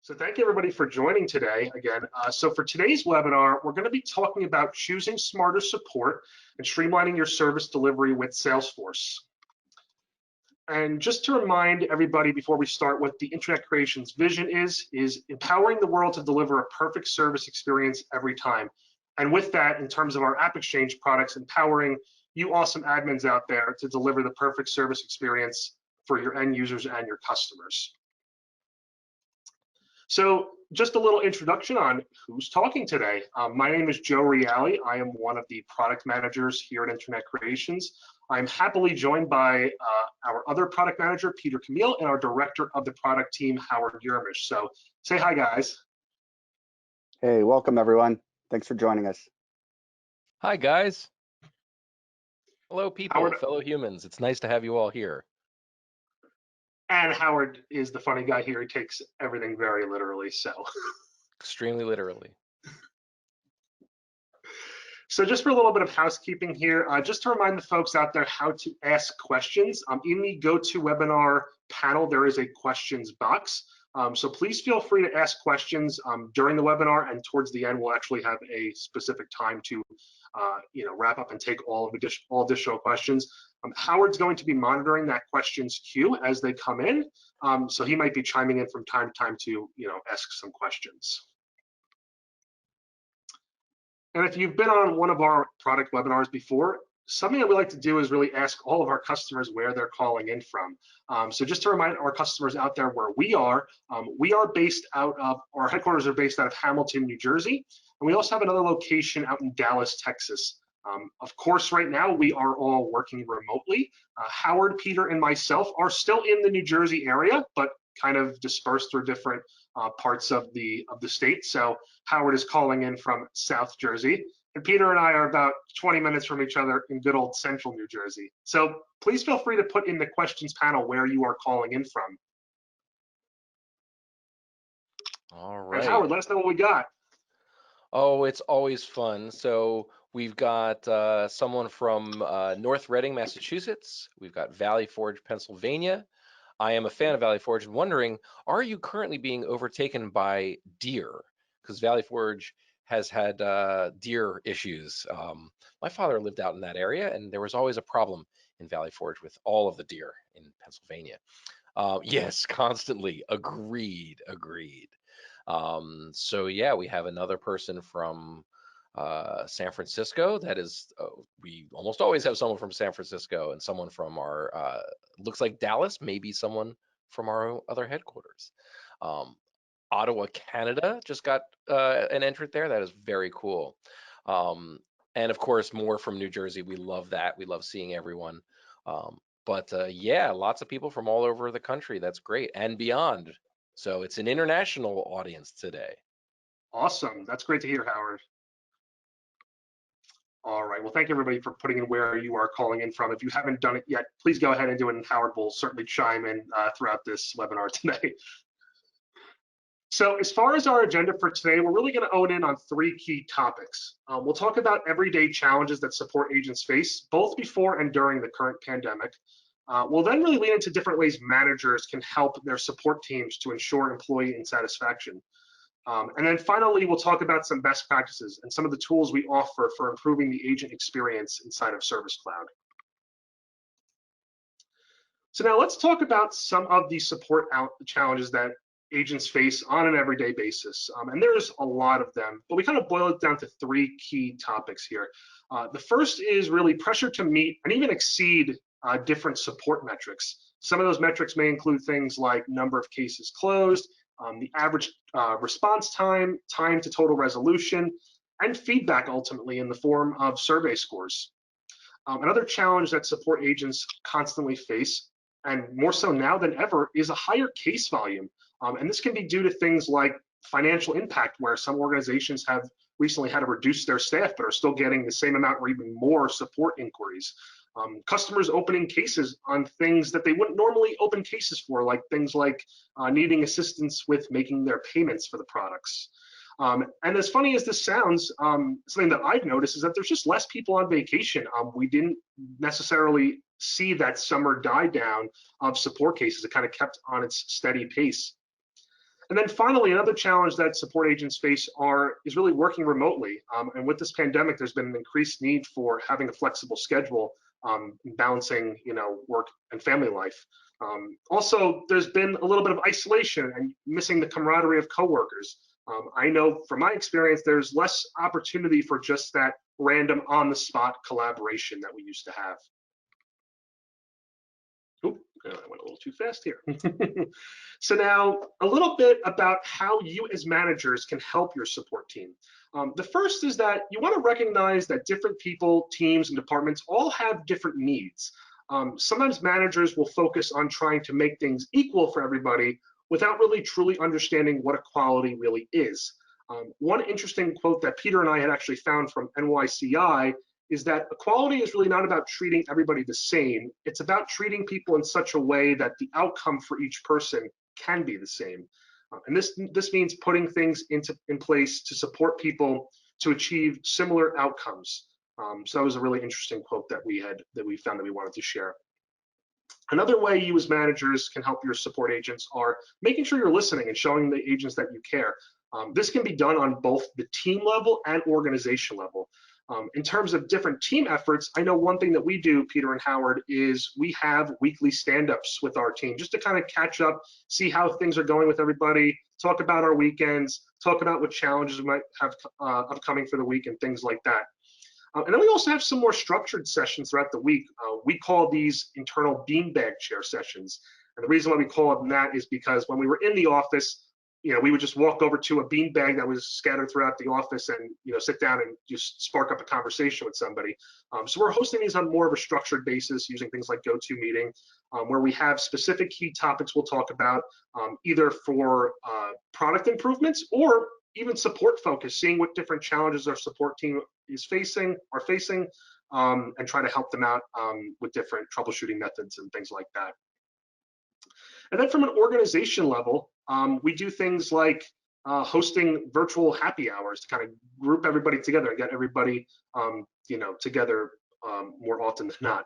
So thank you everybody for joining today again. So for today's webinar, we're going to be talking about choosing smarter support and streamlining your service delivery with Salesforce. And just to remind everybody before we start what the Internet Creations vision is empowering the world to deliver a perfect service experience every time. And with that, in terms of our App Exchange products, empowering you awesome admins out there to deliver the perfect service experience for your end users and your customers. So just a little introduction on who's talking today. My name is Joe Reale. I am one of the product managers here at Internet Creations. I'm happily joined by our other product manager, Peter Camille, and our director of the product team, Howard Yermish. So say hi, guys. Hey, welcome everyone. Thanks for joining us. Hi, guys. Hello, people, Howard, fellow humans. It's nice to have you all here. And Howard is the funny guy here. He takes everything very literally, so. Extremely literally. So just for a little bit of housekeeping here, just to remind the folks out there how to ask questions. In the GoToWebinar panel, there is a questions box. So please feel free to ask questions during the webinar, and towards the end, we'll actually have a specific time to wrap up and take all additional questions. Howard's going to be monitoring that questions queue as they come in. So he might be chiming in from time to time to ask some questions. And if you've been on one of our product webinars before, something that we like to do is really ask all of our customers where they're calling in from. So just to remind our customers out there where we are based out of, our headquarters are based out of Hamilton, New Jersey. And we also have another location out in Dallas, Texas. Of course, right now we are all working remotely. Howard, Peter, and myself are still in the New Jersey area, but kind of dispersed through different parts of the state. So Howard is calling in from South Jersey, and Peter and I are about 20 minutes from each other in good old Central New Jersey. So please feel free to put in the questions panel where you are calling in from. All right. And Howard, let us know what we got. Oh, it's always fun. So we've got someone from North Reading, Massachusetts. We've got Valley Forge, Pennsylvania. I am a fan of Valley Forge and wondering, are you currently being overtaken by deer? Because Valley Forge has had deer issues. My father lived out in that area, and there was always a problem in Valley Forge with all of the deer in Pennsylvania. Yes, constantly. Agreed. So yeah, we have another person from San Francisco. That is, we almost always have someone from San Francisco and someone from our, looks like Dallas, maybe someone from our other headquarters. Ottawa, Canada just got an entrant there. That is very cool. And of course, more from New Jersey. We love that. We love seeing everyone. But yeah, lots of people from all over the country. That's great, and beyond. So it's an international audience today. Awesome. That's great to hear, Howard. All right. Well, thank you everybody for putting in where you are calling in from. If you haven't done it yet, please go ahead and do it, and Howard will certainly chime in throughout this webinar today. So as far as our agenda for today, we're really going to own in on three key topics. We'll talk about everyday challenges that support agents face, both before and during the current pandemic. We'll then really lean into different ways managers can help their support teams to ensure employee satisfaction. And then finally, we'll talk about some best practices and some of the tools we offer for improving the agent experience inside of Service Cloud. So now let's talk about some of the support challenges that agents face on an everyday basis. And there's a lot of them, but we kind of boil it down to three key topics here. The first is really pressure to meet and even exceed different support metrics. Some of those metrics may include things like number of cases closed, the average response time, time to total resolution, and feedback ultimately in the form of survey scores. Another challenge that support agents constantly face, and more so now than ever, is a higher case volume. And this can be due to things like financial impact, where some organizations have recently had to reduce their staff, but are still getting the same amount or even more support inquiries. Customers opening cases on things that they wouldn't normally open cases for, like things like needing assistance with making their payments for the products. And as funny as this sounds, something that I've noticed is that there's just less people on vacation. We didn't necessarily see that summer die down of support cases. It kind of kept on its steady pace. And then finally, another challenge that support agents face is really working remotely. And with this pandemic, there's been an increased need for having a flexible schedule, balancing, work and family life. Also, there's been a little bit of isolation and missing the camaraderie of coworkers. I know from my experience, there's less opportunity for just that random on-the-spot collaboration that we used to have. Oop, I went a little too fast here. So now a little bit about how you as managers can help your support team. The first is that you want to recognize that different people, teams, and departments all have different needs. Sometimes managers will focus on trying to make things equal for everybody without really truly understanding what equality really is. One interesting quote that Peter and I had actually found from NYCI is that equality is really not about treating everybody the same. It's about treating people in such a way that the outcome for each person can be the same. And this means putting things in place to support people to achieve similar outcomes. So that was a really interesting quote that we found that we wanted to share. Another way you as managers can help your support agents are making sure you're listening and showing the agents that you care. This can be done on both the team level and organization level. In terms of different team efforts, I know one thing that we do, Peter and Howard, is we have weekly stand-ups with our team just to kind of catch up, see how things are going with everybody, talk about our weekends, talk about what challenges we might have upcoming for the week and things like that. And then we also have some more structured sessions throughout the week. We call these internal beanbag chair sessions. And the reason why we call them that is because when we were in the office, we would just walk over to a beanbag that was scattered throughout the office and, sit down and just spark up a conversation with somebody. So we're hosting these on more of a structured basis using things like GoToMeeting, where we have specific key topics we'll talk about, either for product improvements or even support focus, seeing what different challenges our support team is facing, and try to help them out with different troubleshooting methods and things like that. And then from an organization level, we do things like hosting virtual happy hours to kind of group everybody together and get everybody, together more often than not.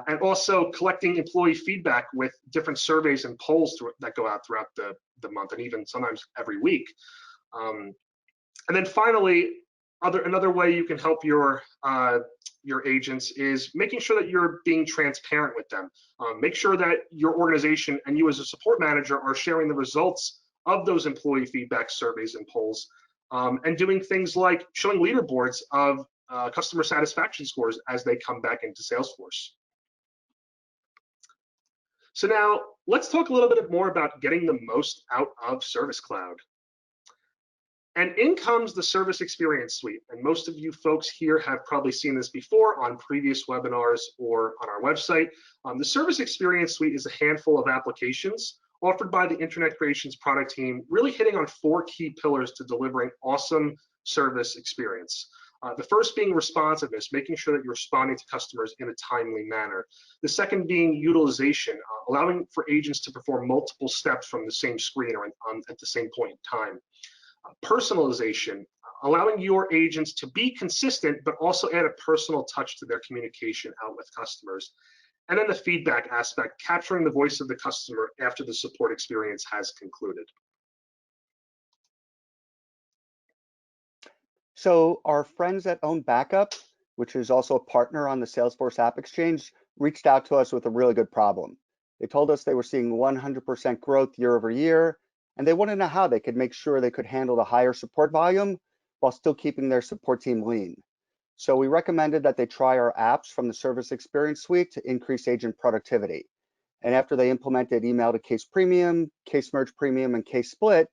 And also collecting employee feedback with different surveys and polls that go out throughout the month and even sometimes every week. And then finally, another way you can help your agents is making sure that you're being transparent with them. Make sure that your organization and you as a support manager are sharing the results of those employee feedback surveys and polls, and doing things like showing leaderboards of customer satisfaction scores as they come back into Salesforce. So now let's talk a little bit more about getting the most out of Service Cloud. And in comes the Service Experience Suite. And most of you folks here have probably seen this before on previous webinars or on our website. The Service Experience Suite is a handful of applications offered by the Internet Creations product team, really hitting on 4 key pillars to delivering awesome service experience. The first being responsiveness, making sure that you're responding to customers in a timely manner. The second being utilization, allowing for agents to perform multiple steps from the same screen or at the same point in time. Personalization, allowing your agents to be consistent, but also add a personal touch to their communication out with customers. And then the feedback aspect, capturing the voice of the customer after the support experience has concluded. So our friends at Own Backup, which is also a partner on the Salesforce App Exchange, reached out to us with a really good problem. They told us they were seeing 100% growth year over year, and they wanted to know how they could make sure they could handle the higher support volume while still keeping their support team lean. So we recommended that they try our apps from the Service Experience Suite to increase agent productivity. And after they implemented email to case premium, case merge premium, and case split,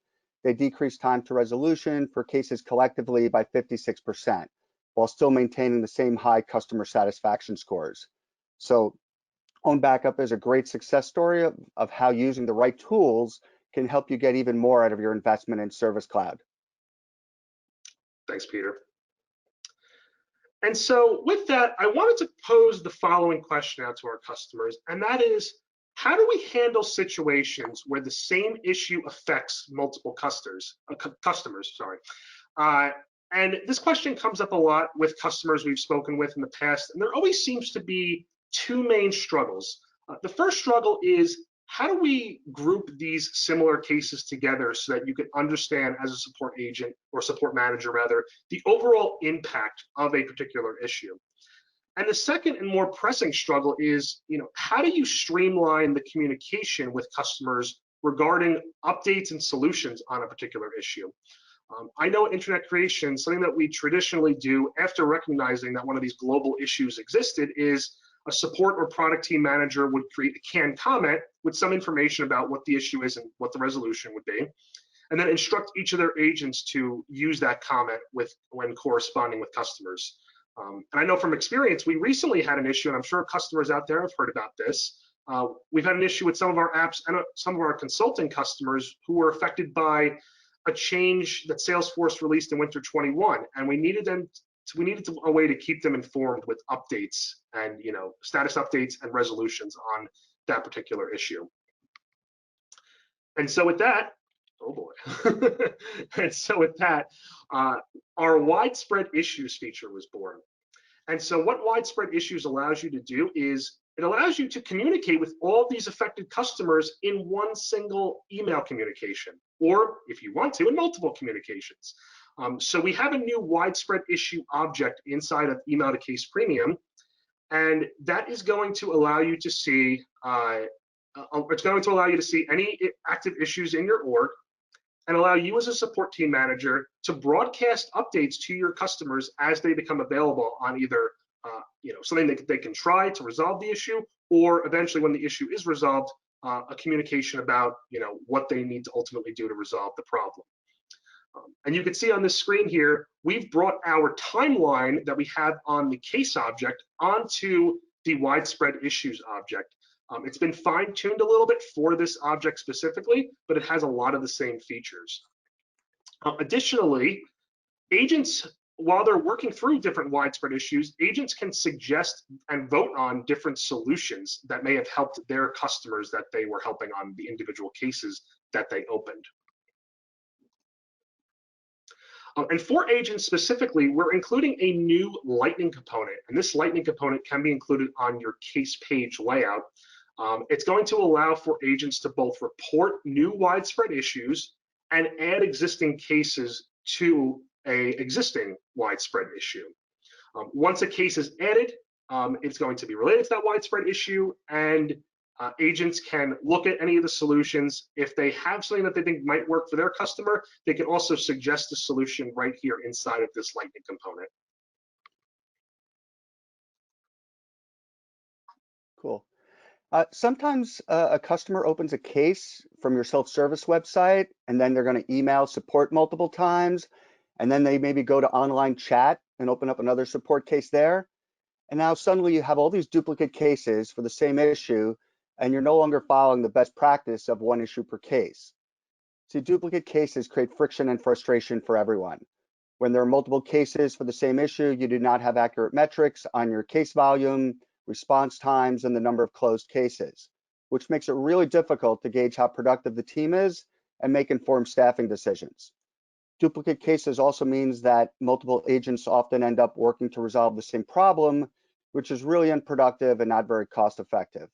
they decreased time to resolution for cases collectively by 56%, while still maintaining the same high customer satisfaction scores. So Own Backup is a great success story of how using the right tools can help you get even more out of your investment in Service Cloud. Thanks, Peter. And so with that, I wanted to pose the following question out to our customers, and that is, how do we handle situations where the same issue affects multiple customers? And this question comes up a lot with customers we've spoken with in the past, and there always seems to be 2 main struggles. The first struggle is how do we group these similar cases together so that you can understand as a support agent or support manager rather, the overall impact of a particular issue? And the second and more pressing struggle is, how do you streamline the communication with customers regarding updates and solutions on a particular issue? I know internet creation, something that we traditionally do after recognizing that one of these global issues existed is a support or product team manager would create a canned comment with some information about what the issue is and what the resolution would be, and then instruct each of their agents to use that comment when corresponding with customers. And I know from experience, we recently had an issue, and I'm sure customers out there have heard about this. We've had an issue with some of our apps and some of our consulting customers who were affected by a change that Salesforce released in winter 21, and we needed a way to keep them informed with updates and status updates and resolutions on that particular issue. And so with that, oh boy. And so with that, our widespread issues feature was born. And so what widespread issues allows you to do is it allows you to communicate with all these affected customers in one single email communication, or if you want to, in multiple communications. So we have a new widespread issue object inside of Email to Case Premium, and that is going to allow you to see any active issues in your org, and allow you as a support team manager to broadcast updates to your customers as they become available on either something that they can try to resolve the issue, or eventually when the issue is resolved, a communication about what they need to ultimately do to resolve the problem. And you can see on this screen here, we've brought our timeline that we have on the case object onto the widespread issues object. It's been fine-tuned a little bit for this object specifically, but it has a lot of the same features. Additionally, agents, while they're working through different widespread issues, agents can suggest and vote on different solutions that may have helped their customers that they were helping on the individual cases that they opened. And for agents specifically, we're including a new lightning component, and this lightning component can be included on your case page layout. It's going to allow for agents to both report new widespread issues and add existing cases to an existing widespread issue. Once a case is added, it's going to be related to that widespread issue, and agents can look at any of the solutions. If they have something that they think might work for their customer, they can also suggest a solution right here inside of this lightning component. Cool. Sometimes a customer opens a case from your self-service website, and then they're going to email support multiple times, and then they maybe go to online chat and open up another support case there. And now suddenly you have all these duplicate cases for the same issue, and you're no longer following the best practice of one issue per case. See, duplicate cases create friction and frustration for everyone. When there are multiple cases for the same issue, you do not have accurate metrics on your case volume, response times, and the number of closed cases, which makes it really difficult to gauge how productive the team is and make informed staffing decisions. Duplicate cases also means that multiple agents often end up working to resolve the same problem, which is really unproductive and not very cost effective.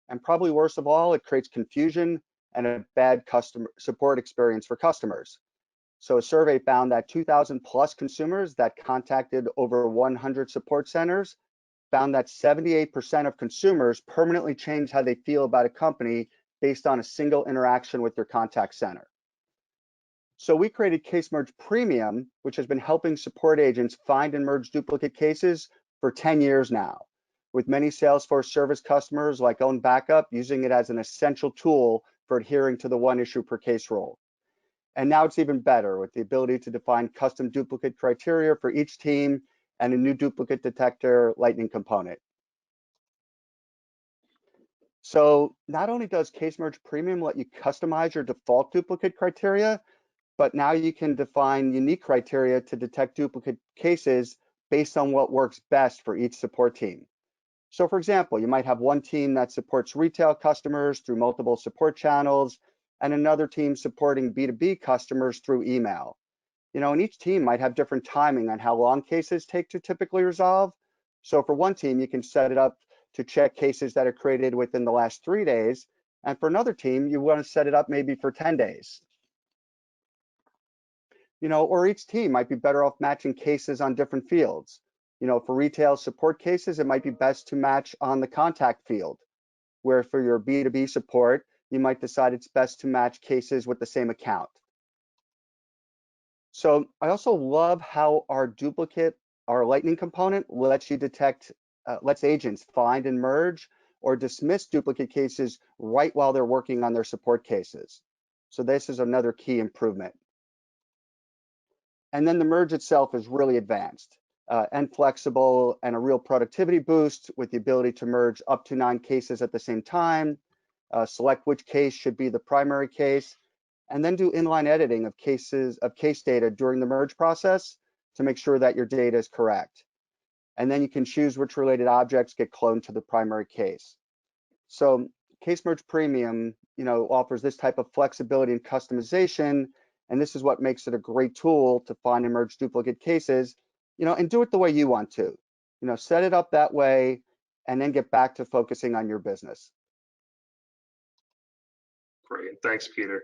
And probably worst of all, it creates confusion and a bad customer support experience for customers. So a survey found that 2,000 plus consumers that contacted over 100 support centers found that 78% of consumers permanently changed how they feel about a company based on a single interaction with their contact center. So we created Case Merge Premium, which has been helping support agents find and merge duplicate cases for 10 years now, with many Salesforce service customers like Own Backup using it as an essential tool for adhering to the one issue per case rule. And now it's even better with the ability to define custom duplicate criteria for each team and a new duplicate detector lightning component. So not only does Case Merge Premium let you customize your default duplicate criteria, but now you can define unique criteria to detect duplicate cases based on what works best for each support team. So for example, you might have one team that supports retail customers through multiple support channels and another team supporting B2B customers through email. And each team might have different timing on how long cases take to typically resolve. So for one team, you can set it up to check cases that are created within the last 3 days, And for another team, you want to set it up maybe for 10 days. Or each team might be better off matching cases on different fields. For retail support cases, it might be best to match on the contact field, where for your B2B support, you might decide it's best to match cases with the same account. So I also love how our Lightning component lets you lets agents find and merge or dismiss duplicate cases right while they're working on their support cases. So this is another key improvement. And then the merge itself is really advanced and flexible and a real productivity boost with the ability to merge up to 9 cases at the same time, select which case should be the primary case, and then do inline editing of case data during the merge process to make sure that your data is correct. And then you can choose which related objects get cloned to the primary case. So Case Merge Premium, offers this type of flexibility and customization, and this is what makes it a great tool to find and merge duplicate cases, and do it the way you want to. Set it up that way, and then get back to focusing on your business. Great, thanks, Peter.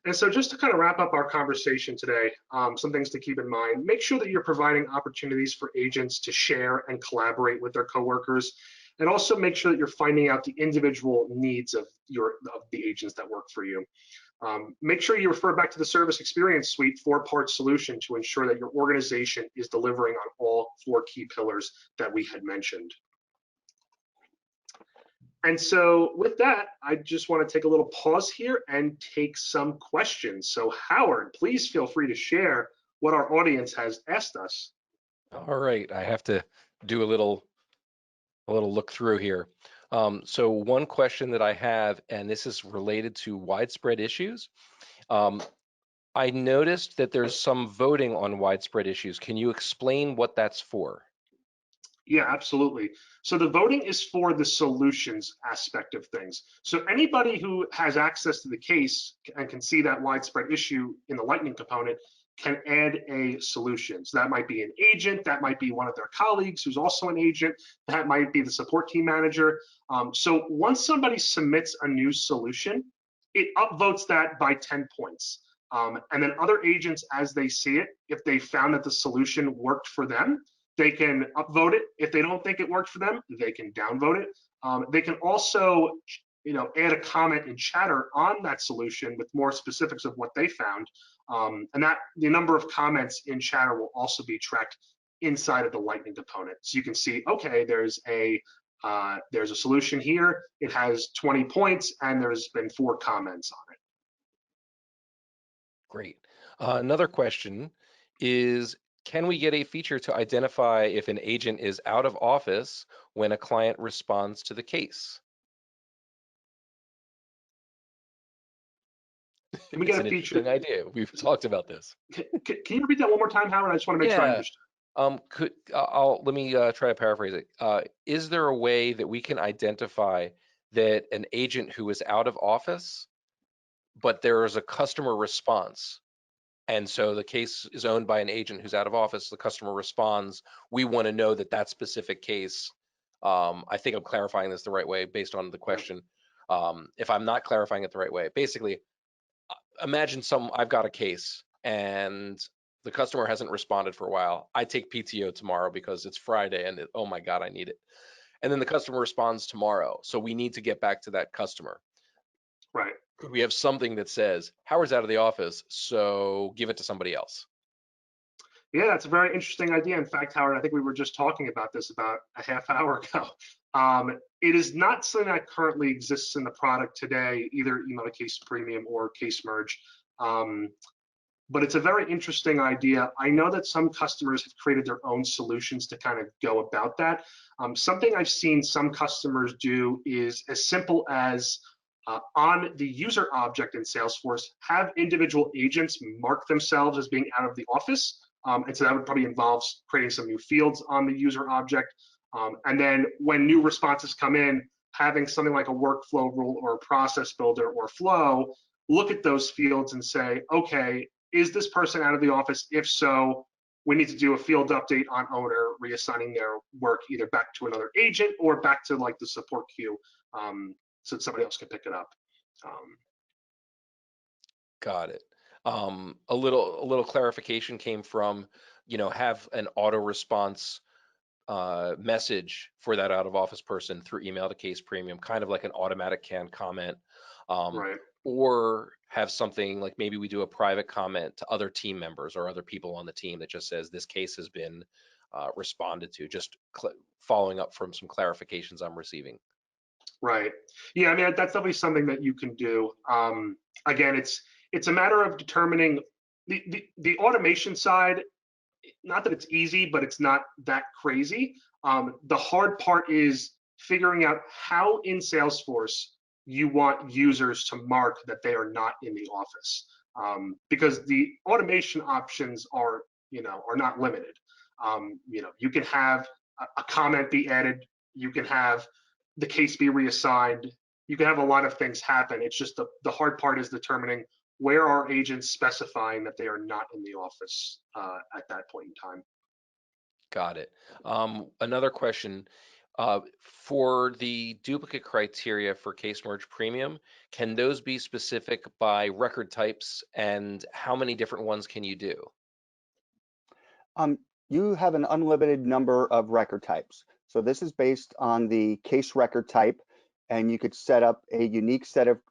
And so just to kind of wrap up our conversation today, some things to keep in mind. Make sure that you're providing opportunities for agents to share and collaborate with their coworkers, and also make sure that you're finding out the individual needs of the agents that work for you. Make sure you refer back to the Service Experience Suite 4-part solution to ensure that your organization is delivering on all 4 key pillars that we had mentioned. And so with that, I just want to take a little pause here and take some questions. So Howard, please feel free to share what our audience has asked us. All right, I have to do a little look through here. So one question that I have, and this is related to widespread issues. I noticed that there's some voting on widespread issues. Can you explain what that's for? Yeah, absolutely. So the voting is for the solutions aspect of things. So anybody who has access to the case and can see that widespread issue in the Lightning component can add a solution. So that might be an agent, that might be one of their colleagues who's also an agent, that might be the support team manager. So once somebody submits a new solution, it upvotes that by 10 points. And then other agents, as they see it, if they found that the solution worked for them, they can upvote it. If they don't think it worked for them, they can downvote it. They can also, add a comment in Chatter on that solution with more specifics of what they found. And that the number of comments in Chatter will also be tracked inside of the Lightning component. So you can see, okay, there's a solution here. It has 20 points, and there's been 4 comments on it. Great. Another question is, can we get a feature to identify if an agent is out of office when a client responds to the case? Can we It's get an a feature? interesting idea. We've talked about this. Can you repeat that one more time, Howard? I just want to make sure I understand. Let me try to paraphrase it. Is there a way that we can identify that an agent who is out of office, but there is a customer response? And so the case is owned by an agent who's out of office, the customer responds, we want to know that that specific case, I think I'm clarifying this the right way based on the question. If I'm not clarifying it the right way, basically, imagine I've got a case and the customer hasn't responded for a while. I take PTO tomorrow because it's Friday and oh my God, I need it. And then the customer responds tomorrow. So we need to get back to that customer. Right. We have something that says Howard's out of the office, so give it to somebody else. Yeah, that's a very interesting idea. In fact, Howard, I think we were just talking about this about a half hour ago. It is not something that currently exists in the product today, either Case Premium or Case Merge. But it's a very interesting idea. I know that some customers have created their own solutions to kind of go about that. Something I've seen some customers do is as simple as on the user object in Salesforce, have individual agents mark themselves as being out of the office. And so that would probably involve creating some new fields on the user object. And then when new responses come in, having something like a workflow rule or a process builder or flow, look at those fields and say, okay, is this person out of the office? If so, we need to do a field update on owner, reassigning their work either back to another agent or back to like the support queue so that somebody else can pick it up. Um, Got it. A little clarification came from, have an auto response message for that out of office person through email to case premium, kind of like an automatic canned comment, um, right. or have something like maybe we do a private comment to other team members or other people on the team that just says this case has been responded to, just following up from some clarifications I'm receiving. Right. Yeah, I mean, that's definitely something that you can do. Again, it's a matter of determining the automation side. Not that it's easy, but it's not that crazy. The hard part is figuring out how in Salesforce you want users to mark that they are not in the office, because the automation options are not limited. You can have a comment be added. You can have the case be reassigned. You can have a lot of things happen. It's just the hard part is determining where are agents specifying that they are not in the office at that point in time. Got it. Another question. For the duplicate criteria for case merge premium, can those be specific by record types, and how many different ones can you do? You have an unlimited number of record types. So this is based on the case record type, and you could set up a unique set of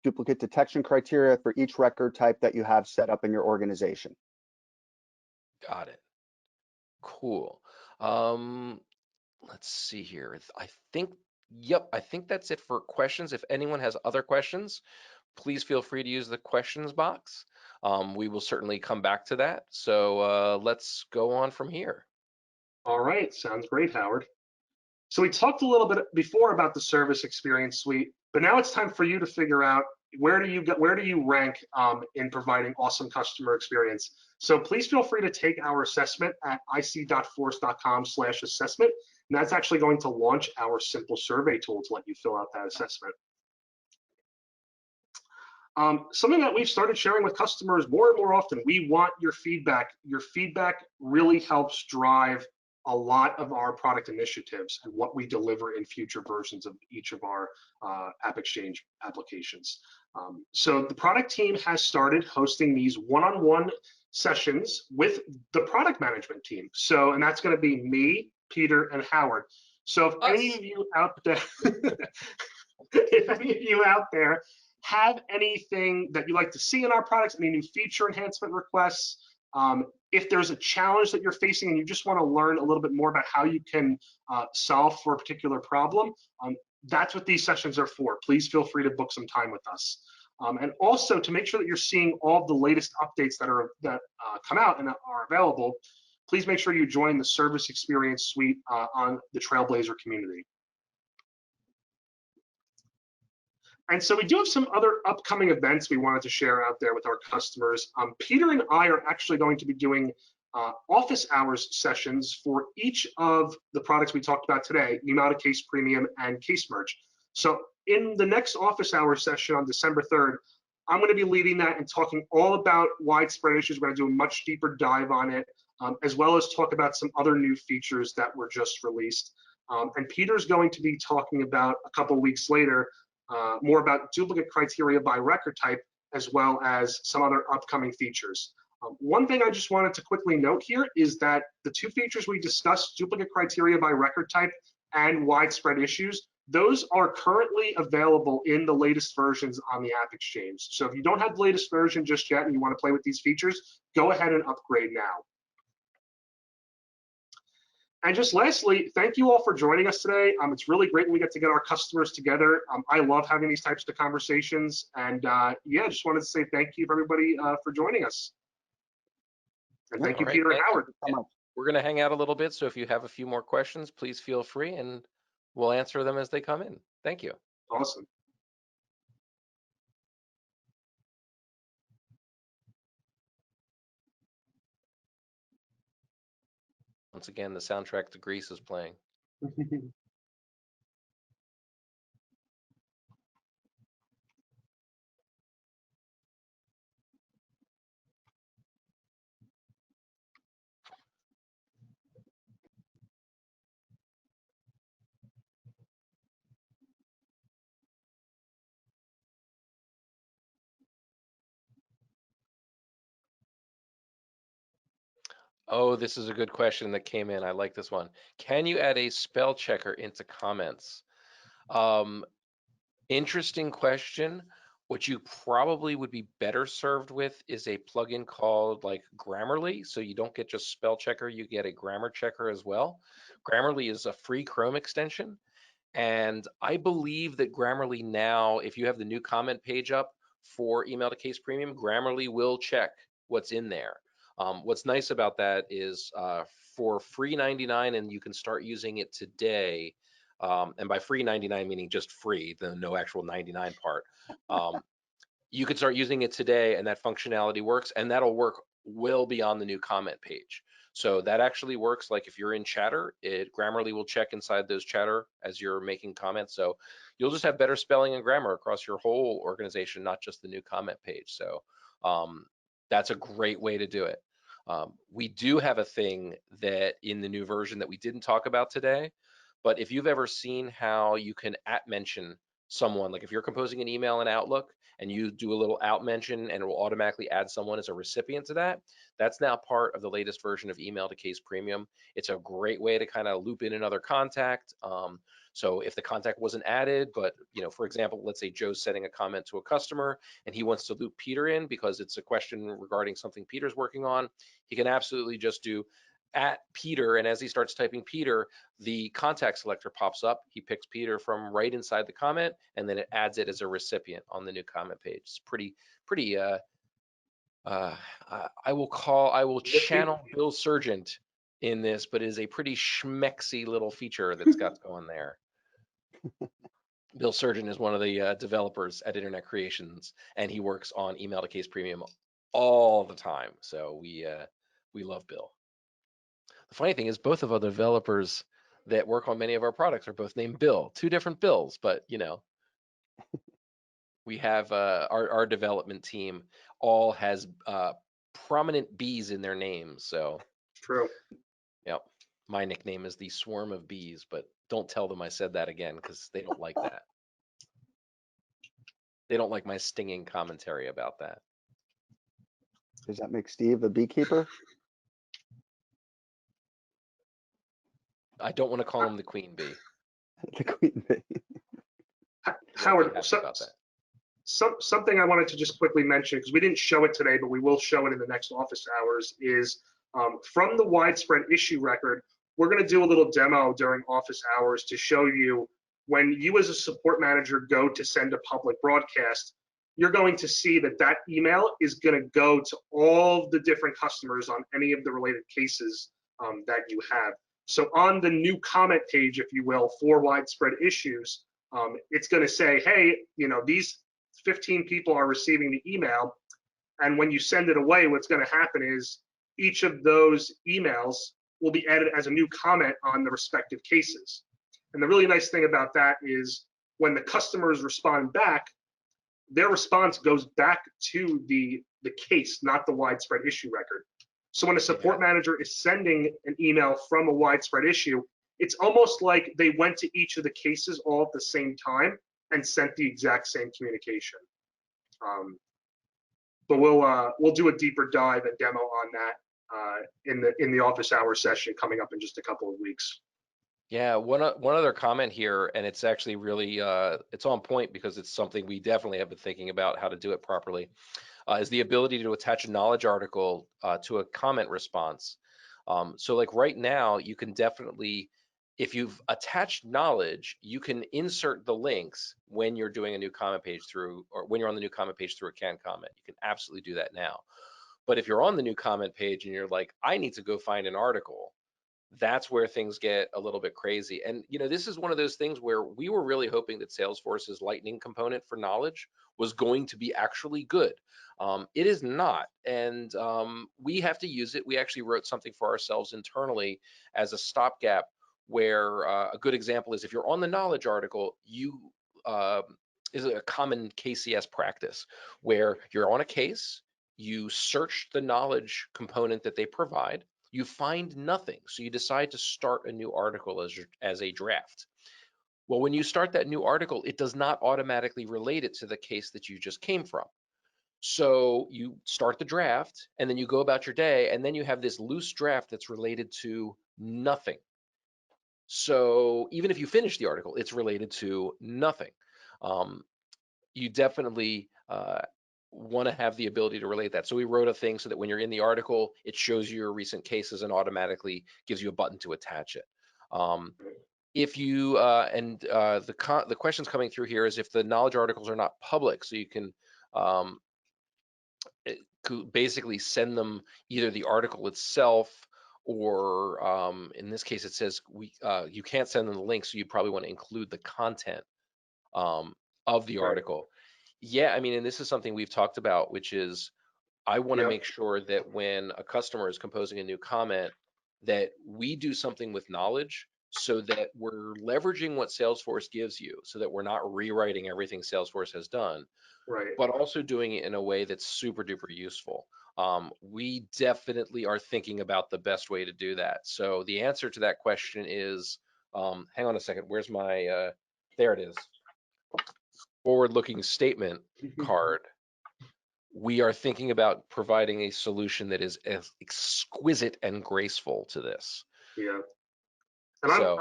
duplicate detection criteria for each record type that you have set up in your organization. Got it. Cool. Um, let's see here. I think that's it for questions. If anyone has other questions, please feel free to use the questions box. We will certainly come back to that. So let's go on from here. All right, sounds great, Howard. So we talked a little bit before about the service experience suite, but now it's time for you to figure out where do you rank in providing awesome customer experience. So please feel free to take our assessment at ic.force.com/assessment, and that's actually going to launch our simple survey tool to let you fill out that assessment. Something that we've started sharing with customers more and more often, we want your feedback. Your feedback really helps drive a lot of our product initiatives and what we deliver in future versions of each of our AppExchange applications. So the product team has started hosting these one-on-one sessions with the product management team. So, and that's going to be me, Peter, and Howard. So if any of you out there, if any of you out there have anything that you like to see in our products, any new feature enhancement requests, if there's a challenge that you're facing and you just want to learn a little bit more about how you can solve for a particular problem, that's what these sessions are for. Please feel free to book some time with us. And also to make sure that you're seeing all the latest updates that come out and are available, please make sure you join the Service Experience Suite on the Trailblazer community. And so we do have some other upcoming events we wanted to share out there with our customers. Peter and I are actually going to be doing office hours sessions for each of the products we talked about today, Numata Case Premium and Case Merge. So in the next office hours session on December 3rd, I'm going to be leading that and talking all about widespread issues. We're going to do a much deeper dive on it, as well as talk about some other new features that were just released. And Peter's going to be talking about a couple weeks later more about duplicate criteria by record type, as well as some other upcoming features. One thing I just wanted to quickly note here is that the two features we discussed, duplicate criteria by record type and widespread issues, those are currently available in the latest versions on the AppExchange. So if you don't have the latest version just yet and you want to play with these features, go ahead and upgrade now. And just lastly, thank you all for joining us today. It's really great when we get to get our customers together. I love having these types of conversations. And yeah, just wanted to say thank you for everybody for joining us. And thank you, All right, Peter and Howard. We're going to hang out a little bit, so if you have a few more questions, please feel free, and we'll answer them as they come in. Thank you. Awesome. Once again, the soundtrack to Grease is playing. Oh, this is a good question that came in. I like this one. Can you add a spell checker into comments? Um, Interesting question. What you probably would be better served with is a plugin called like Grammarly. So you don't get just spell checker, you get a grammar checker as well. Grammarly is a free Chrome extension. And I believe that Grammarly now, if you have the new comment page up for email to case premium, Grammarly will check what's in there. What's nice about that is for free 99, and you can start using it today. And by free 99 meaning just free, the no actual 99 part. You can start using it today, and that functionality works, and that'll work well beyond the new comment page. So that actually works. Like if you're in Chatter, Grammarly will check inside those Chatter as you're making comments. So you'll just have better spelling and grammar across your whole organization, not just the new comment page. So that's a great way to do it. We do have a thing that in the new version that we didn't talk about today, but if you've ever seen how you can @mention someone, like if you're composing an email in Outlook and you do a little @mention and it will automatically add someone as a recipient to that, that's now part of the latest version of email to case premium. It's a great way to kind of loop in another contact. So if the contact wasn't added, but for example, let's say Joe's sending a comment to a customer and he wants to loop Peter in because it's a question regarding something Peter's working on, he can absolutely just do @Peter, and as he starts typing Peter, the contact selector pops up. He picks Peter from right inside the comment, and then it adds it as a recipient on the new comment page. It's pretty. I will channel Bill Surgent in this, but it is a pretty schmexy little feature that's got going there. Bill Surgent is one of the developers at Internet Creations, and he works on email to case premium all the time. So we love Bill. The funny thing is both of our developers that work on many of our products are both named Bill, two different Bills, but we have our development team all has prominent bees in their names. So True. yep, my nickname is the Swarm of Bees, but don't tell them I said that again because they don't like that. They don't like my stinging commentary about that. Does that make Steve a beekeeper? I don't want to call him the queen bee. The queen bee. Howard, about that. Something I wanted to just quickly mention, because we didn't show it today, but we will show it in the next office hours, is from the widespread issue record, we're going to do a little demo during office hours to show you when you as a support manager go to send a public broadcast, you're going to see that that email is going to go to all the different customers on any of the related cases that you have. So on the new comment page, if you will, for widespread issues, it's going to say, hey, these 15 people are receiving the email, and when you send it away, what's going to happen is each of those emails will be added as a new comment on the respective cases. And the really nice thing about that is when the customers respond back, their response goes back to the case, not the widespread issue record. So when a support manager is sending an email from a widespread issue, it's almost like they went to each of the cases all at the same time and sent the exact same communication. But we'll do a deeper dive and demo on that in the office hours session coming up in just a couple of weeks. Yeah, one other comment here, and it's actually really it's on point because it's something we definitely have been thinking about how to do it properly, is the ability to attach a knowledge article to a comment response. So like right now, you can definitely, if you've attached knowledge, you can insert the links when you're doing a new comment page through, or when you're on the new comment page through a canned comment. You can absolutely do that now. But if you're on the new comment page and you're like, I need to go find an article, that's where things get a little bit crazy. And this is one of those things where we were really hoping that Salesforce's Lightning component for knowledge was going to be actually good. It is not, and we have to use it. We actually wrote something for ourselves internally as a stopgap, where a good example is if you're on the knowledge article, you is a common KCS practice where you're on a case, you search the knowledge component that they provide, you find nothing, so you decide to start a new article as a draft. Well, when you start that new article, it does not automatically relate it to the case that you just came from. So you start the draft and then you go about your day, and then you have this loose draft that's related to nothing. So even if you finish the article, it's related to nothing. Um, you definitely want to have the ability to relate that. So we wrote a thing so that when you're in the article, it shows you your recent cases and automatically gives you a button to attach it. If you the questions coming through here is if the knowledge articles are not public, so you can um, basically send them either the article itself, or in this case it says you can't send them the link, so you probably want to include the content of the Right. article. Yeah, I mean, and this is something we've talked about, which is I want to Yep. make sure that when a customer is composing a new comment, that we do something with knowledge so that we're leveraging what Salesforce gives you, so that we're not rewriting everything Salesforce has done, Right. but also doing it in a way that's super duper useful. We definitely are thinking about the best way to do that. So the answer to that question is, hang on a second, where's my, there it is, forward-looking statement card. We are thinking about providing a solution that is as exquisite and graceful to this. Yeah. And So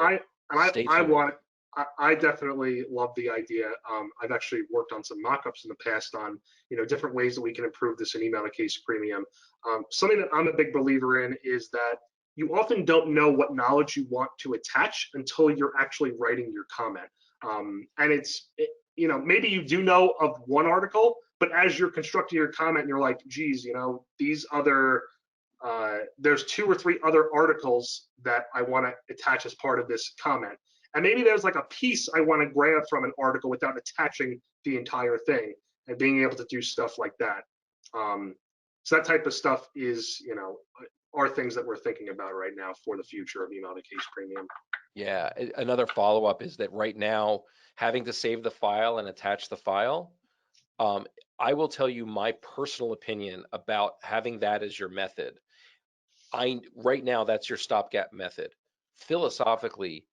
stay I tuned. want, I definitely love the idea. I've actually worked on some mock-ups in the past on, different ways that we can improve this in email to case premium. Something that I'm a big believer in is that you often don't know what knowledge you want to attach until you're actually writing your comment. And maybe you do know of one article, but as you're constructing your comment, you're like, geez, these other there's 2 or 3 other articles that I want to attach as part of this comment. And maybe there's like a piece I want to grab from an article without attaching the entire thing, and being able to do stuff like that. So that type of stuff are things that we're thinking about right now for the future of email to case premium. Yeah, another follow-up is that right now, having to save the file and attach the file, um, I will tell you my personal opinion about having that as your method. Right now, that's your stopgap method. Philosophically,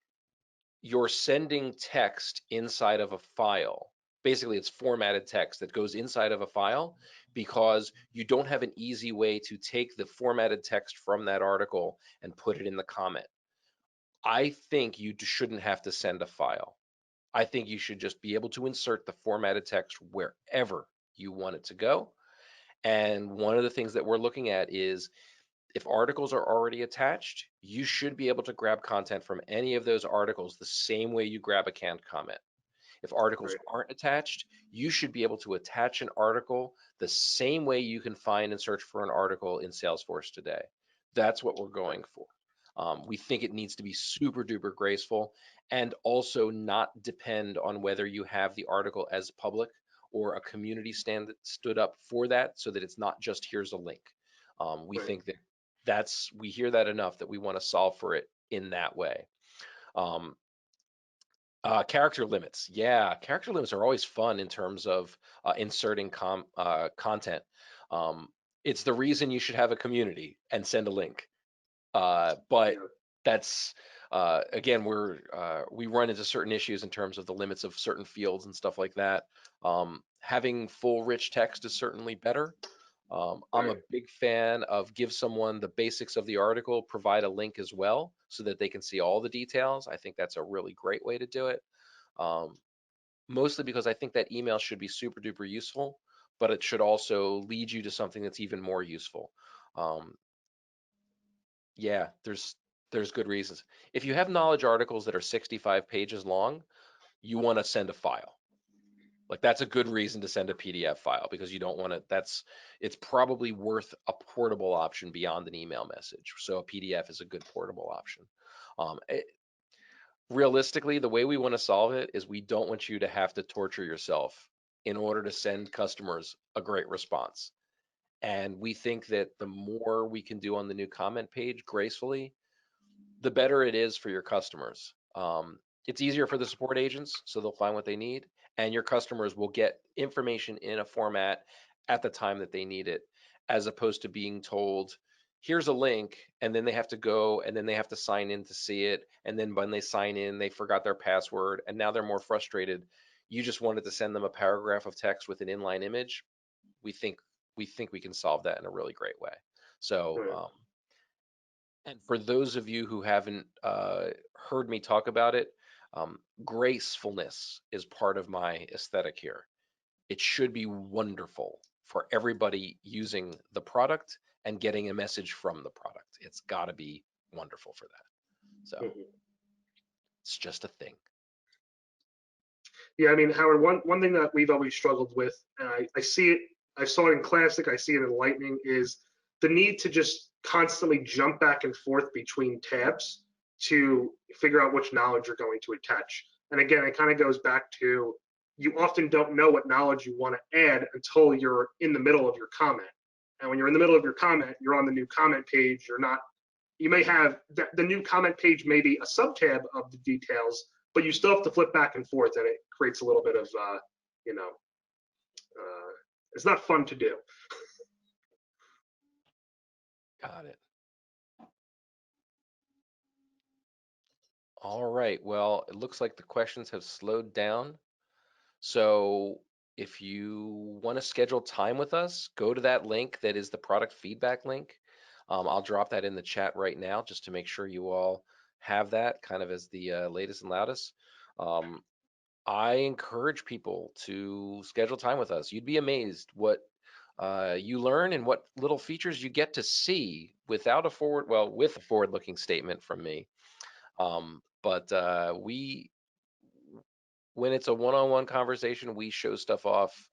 you're sending text inside of a file. Basically, it's formatted text that goes inside of a file because you don't have an easy way to take the formatted text from that article and put it in the comment. I think you shouldn't have to send a file. I think you should just be able to insert the formatted text wherever you want it to go. And one of the things that we're looking at is if articles are already attached, you should be able to grab content from any of those articles the same way you grab a canned comment. If articles Right. aren't attached, you should be able to attach an article the same way you can find and search for an article in Salesforce today. That's what we're going for. We think it needs to be super duper graceful and also not depend on whether you have the article as public or a community stand that stood up for that, so that it's not just here's a link. We Right. think that we hear that enough that we want to solve for it in that way. Um, Character limits. Yeah, character limits are always fun in terms of inserting content. Um, it's the reason you should have a community and send a link. But Yeah. that's again, we run into certain issues in terms of the limits of certain fields and stuff like that. Having full rich text is certainly better. I'm Right. a big fan of give someone the basics of the article, provide a link as well so that they can see all the details. I think that's a really great way to do it. Um, Mostly because I think that email should be super duper useful, but it should also lead you to something that's even more useful. Um, yeah, there's good reasons. If you have knowledge articles that are 65 pages long, you want to send a file. Like that's a good reason to send a PDF file because you don't want to, it's probably worth a portable option beyond an email message. So a PDF is a good portable option. Um, it- Realistically, the way we want to solve it is we don't want you to have to torture yourself in order to send customers a great response. And we think that the more we can do on the new comment page gracefully, the better it is for your customers. It's easier for the support agents, so they'll find what they need, and your customers will get information in a format at the time that they need it, as opposed to being told, here's a link, and then they have to go, and then they have to sign in to see it, and then when they sign in, they forgot their password, and now they're more frustrated. You just wanted to send them a paragraph of text with an inline image. we think we can solve that in a really great way. So, Right. and for those of you who haven't heard me talk about it, gracefulness is part of my aesthetic here. It should be wonderful for everybody using the product and getting a message from the product. It's got to be wonderful for that. So Mhm. it's just a thing. Yeah, I mean, Howard, one thing that we've always struggled with, and I see it, I saw it in Classic, I see it in Lightning, is the need to just constantly jump back and forth between tabs to figure out which knowledge you're going to attach. And again, it kind of goes back to you often don't know what knowledge you want to add until you're in the middle of your comment. And when you're in the middle of your comment, you're on the new comment page. You're not, you may have the new comment page may be a sub-tab of the details, but you still have to flip back and forth, and it creates a little bit of, you know, it's not fun to do. Got it. All right. Well, it looks like the questions have slowed down. So if you want to schedule time with us, go to that link that is the product feedback link. I'll drop that in the chat right now just to make sure you all have that kind of as the latest and loudest. I encourage people to schedule time with us. You'd be amazed what you learn and what little features you get to see without a forward, well, with a forward-looking statement from me. But when it's a one-on-one conversation, we show stuff off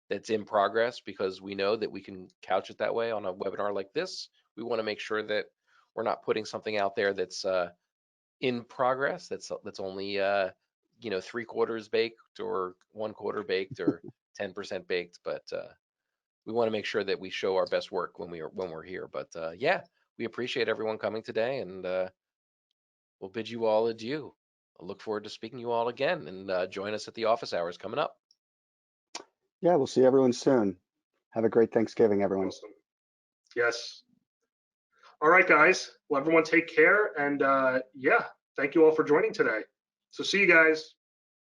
that's in progress because we know that we can couch it that way on a webinar like this. We want to make sure that we're not putting something out there that's in progress, that's only 3/4 baked or 1/4 baked or 10% baked, but we want to make sure that we show our best work when we're here. But yeah, we appreciate everyone coming today, and we'll bid you all adieu. I look forward to speaking to you all again, and join us at the office hours coming up. Yeah, we'll see everyone soon. Have a great Thanksgiving, everyone. Awesome. Yes. All right, guys. Well, everyone take care. And yeah, thank you all for joining today. So see you guys.